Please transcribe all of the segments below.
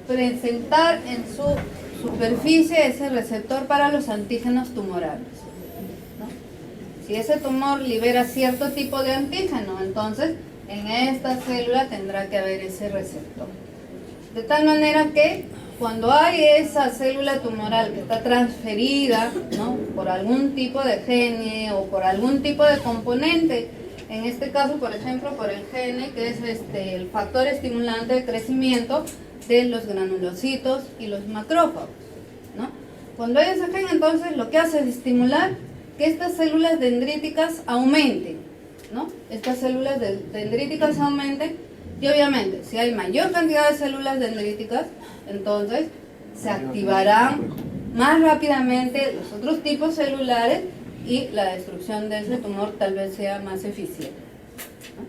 presentar en su superficie ese receptor para los antígenos tumorales, ¿no? Si ese tumor libera cierto tipo de antígeno, entonces en esta célula tendrá que haber ese receptor. De tal manera que cuando hay esa célula tumoral que está transferida, ¿no?, por algún tipo de gene o por algún tipo de componente, en este caso, por ejemplo, por el gene, que es el factor estimulante de crecimiento de los granulocitos y los macrófagos, ¿no? Cuando hay ese gen, entonces lo que hace es estimular que estas células dendríticas aumenten, ¿no? Estas células dendríticas aumenten, y obviamente si hay mayor cantidad de células dendríticas, entonces se activarán más rápidamente los otros tipos celulares y la destrucción de ese tumor tal vez sea más eficiente, ¿no?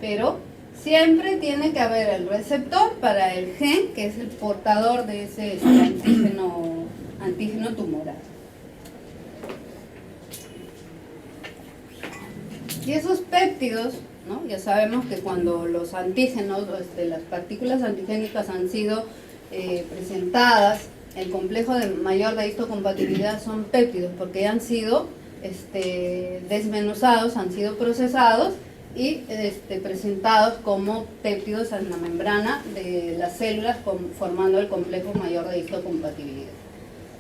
Pero siempre tiene que haber el receptor para el gen, que es el portador de ese antígeno tumoral. Y esos péptidos, ¿no? Ya sabemos que cuando los antígenos, las partículas antigénicas han sido presentadas, el complejo de mayor de histocompatibilidad son péptidos, porque ya han sido desmenuzados, han sido procesados y presentados como péptidos en la membrana de las células, formando el complejo mayor de histocompatibilidad.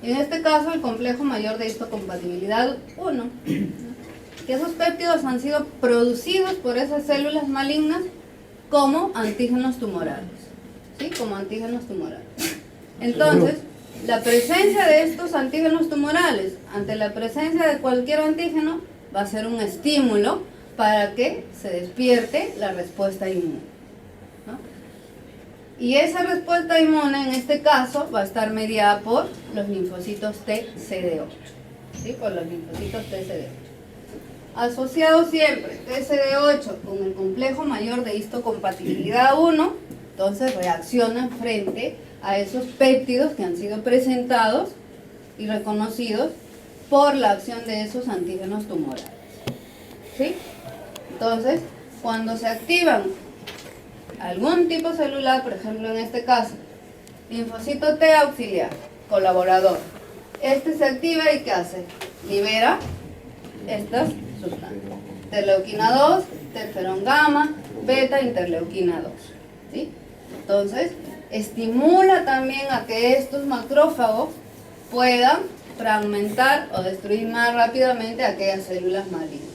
Y en este caso el complejo mayor de histocompatibilidad 1, que esos péptidos han sido producidos por esas células malignas como antígenos tumorales, ¿sí? Como antígenos tumorales. Entonces, la presencia de estos antígenos tumorales ante la presencia de cualquier antígeno va a ser un estímulo para que se despierte la respuesta inmune, ¿no? Y esa respuesta inmune en este caso va a estar mediada por los linfocitos TCD8, ¿sí? Por los linfocitos TCD8. Asociado siempre TCD8 con el complejo mayor de histocompatibilidad 1, entonces reaccionan frente a esos péptidos que han sido presentados y reconocidos por la acción de esos antígenos tumorales, ¿sí? Entonces, cuando se activan algún tipo celular, por ejemplo en este caso, linfocito T auxiliar, colaborador, se activa y ¿qué hace? Libera estas sustancias, interleuquina 2, interferón gamma, beta, interleuquina 2, ¿sí? Entonces, estimula también a que estos macrófagos puedan fragmentar o destruir más rápidamente aquellas células malignas.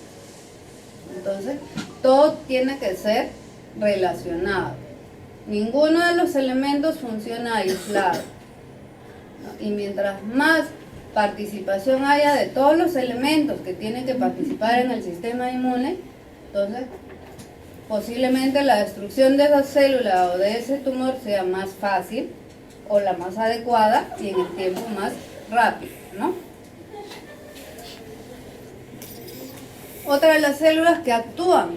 Entonces, todo tiene que ser relacionado. Ninguno de los elementos funciona aislado, ¿no? Y mientras más participación haya de todos los elementos que tienen que participar en el sistema inmune, entonces posiblemente la destrucción de esa célula o de ese tumor sea más fácil o la más adecuada y en el tiempo más rápido, ¿no? Otra de las células que actúan,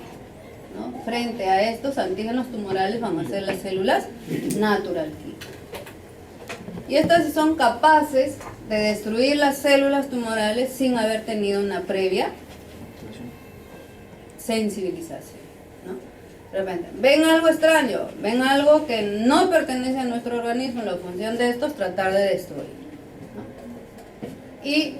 ¿no?, frente a estos antígenos tumorales van a ser las células natural killer. Y estas son capaces de destruir las células tumorales sin haber tenido una previa sensibilización, ¿no? De repente, ven algo extraño, ven algo que no pertenece a nuestro organismo, la función de esto es tratar de destruir, ¿no? Y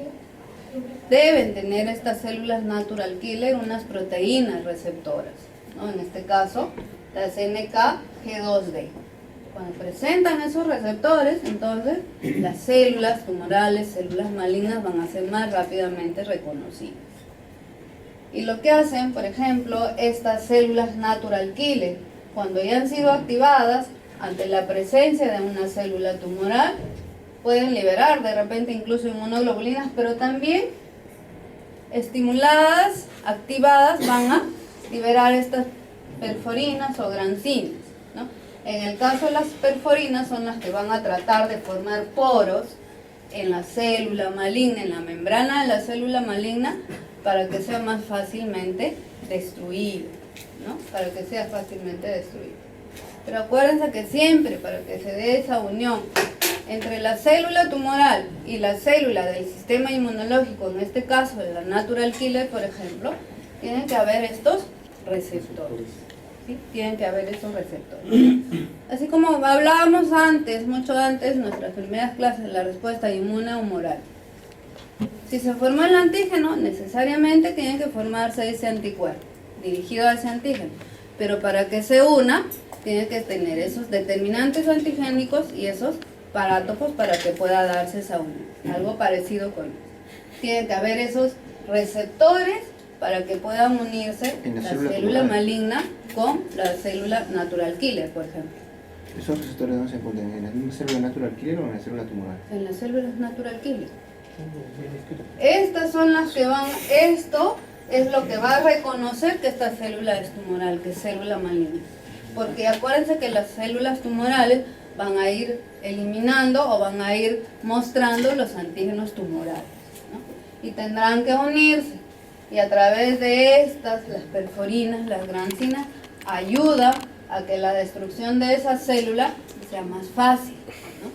deben tener estas células natural killer unas proteínas receptoras, ¿no? En este caso, las NKG2D. Cuando presentan esos receptores, entonces las células tumorales, células malignas van a ser más rápidamente reconocidas. Y lo que hacen, por ejemplo, estas células natural killer, cuando ya han sido activadas ante la presencia de una célula tumoral, pueden liberar de repente incluso inmunoglobulinas, pero también estimuladas, activadas, van a liberar estas perforinas o grancinas, ¿no? En el caso de las perforinas son las que van a tratar de formar poros en la célula maligna, en la membrana de la célula maligna, para que sea más fácilmente destruida, ¿no? Para que sea fácilmente destruida. Pero acuérdense que siempre, para que se dé esa unión entre la célula tumoral y la célula del sistema inmunológico, en este caso de la natural killer, por ejemplo, tienen que haber estos receptores, ¿sí? Tienen que haber esos receptores. Así como hablábamos antes, mucho antes, nuestras primeras clases, la respuesta inmune humoral. Si se forma el antígeno, necesariamente tiene que formarse ese anticuerpo, dirigido a ese antígeno. Pero para que se una, tiene que tener esos determinantes antigénicos y esos parátopos para que pueda darse esa unión. Algo parecido con eso. Tiene que haber esos receptores para que puedan unirse la célula maligna con la célula natural killer, por ejemplo. ¿Esos receptores dónde se encuentran? ¿En la misma célula natural killer o en la célula tumoral? En las células natural killer. Estas son las que van, esto es lo que va a reconocer que esta célula es tumoral, que es célula maligna. Porque acuérdense que las células tumorales van a ir eliminando o van a ir mostrando los antígenos tumorales, ¿no? Y tendrán que unirse. Y a través de estas, las perforinas, las grancinas, ayuda a que la destrucción de esa célula sea más fácil, ¿no?